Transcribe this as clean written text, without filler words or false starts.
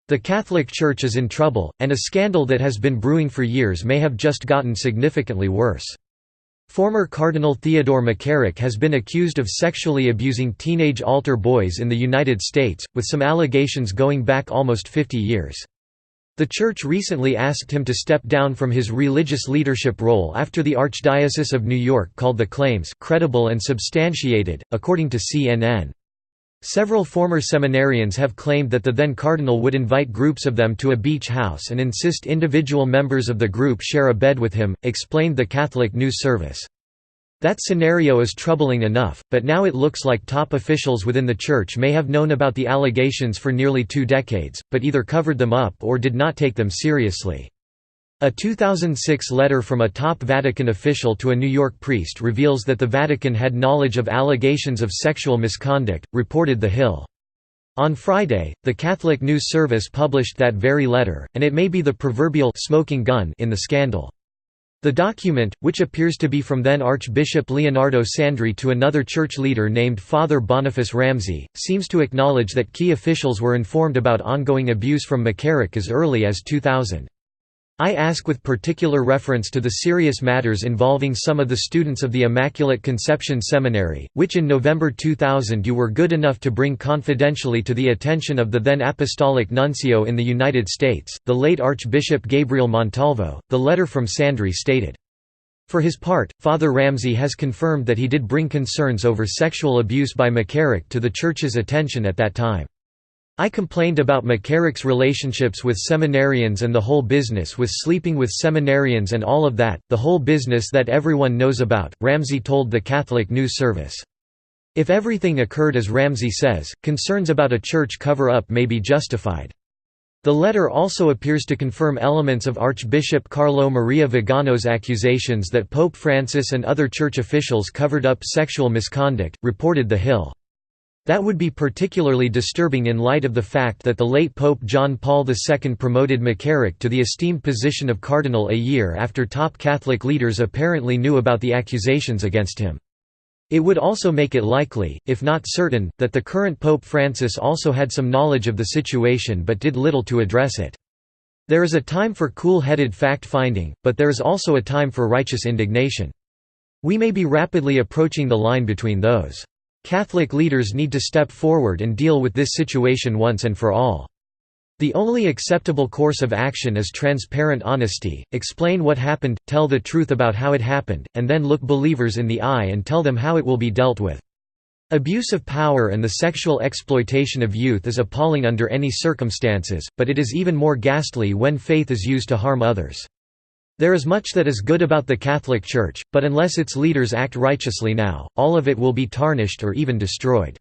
The Catholic Church is in trouble, and a scandal that has been brewing for years may have just gotten significantly worse. Former Cardinal Theodore McCarrick has been accused of sexually abusing teenage altar boys in the United States, with some allegations going back almost 50 years. The Church recently asked him to step down from his religious leadership role after the Archdiocese of New York called the claims credible and substantiated, according to CNN. Several former seminarians have claimed that the then-cardinal would invite groups of them to a beach house and insist individual members of the group share a bed with him, explained the Catholic News Service. That scenario is troubling enough, but now it looks like top officials within the Church may have known about the allegations for nearly 2 decades, but either covered them up or did not take them seriously. A 2006 letter from a top Vatican official to a New York priest reveals that the Vatican had knowledge of allegations of sexual misconduct, reported The Hill. On Friday, the Catholic News Service published that very letter, and it may be the proverbial smoking gun in the scandal. The document, which appears to be from then Archbishop Leonardo Sandri to another church leader named Father Boniface Ramsey, seems to acknowledge that key officials were informed about ongoing abuse from McCarrick as early as 2000. I ask with particular reference to the serious matters involving some of the students of the Immaculate Conception Seminary, which in November 2000 you were good enough to bring confidentially to the attention of the then Apostolic Nuncio in the United States, the late Archbishop Gabriel Montalvo, the letter from Sandri stated. For his part, Father Ramsey has confirmed that he did bring concerns over sexual abuse by McCarrick to the Church's attention at that time. I complained about McCarrick's relationships with seminarians and the whole business with sleeping with seminarians and all of that, the whole business that everyone knows about, Ramsey told the Catholic News Service. If everything occurred as Ramsey says, concerns about a church cover-up may be justified. The letter also appears to confirm elements of Archbishop Carlo Maria Vigano's accusations that Pope Francis and other church officials covered up sexual misconduct, reported The Hill. That would be particularly disturbing in light of the fact that the late Pope John Paul II promoted McCarrick to the esteemed position of cardinal a year after top Catholic leaders apparently knew about the accusations against him. It would also make it likely, if not certain, that the current Pope Francis also had some knowledge of the situation but did little to address it. There is a time for cool-headed fact-finding, but there is also a time for righteous indignation. We may be rapidly approaching the line between those. Catholic leaders need to step forward and deal with this situation once and for all. The only acceptable course of action is transparent honesty, explain what happened, tell the truth about how it happened, and then look believers in the eye and tell them how it will be dealt with. Abuse of power and the sexual exploitation of youth is appalling under any circumstances, but it is even more ghastly when faith is used to harm others. There is much that is good about the Catholic Church, but unless its leaders act righteously now, all of it will be tarnished or even destroyed.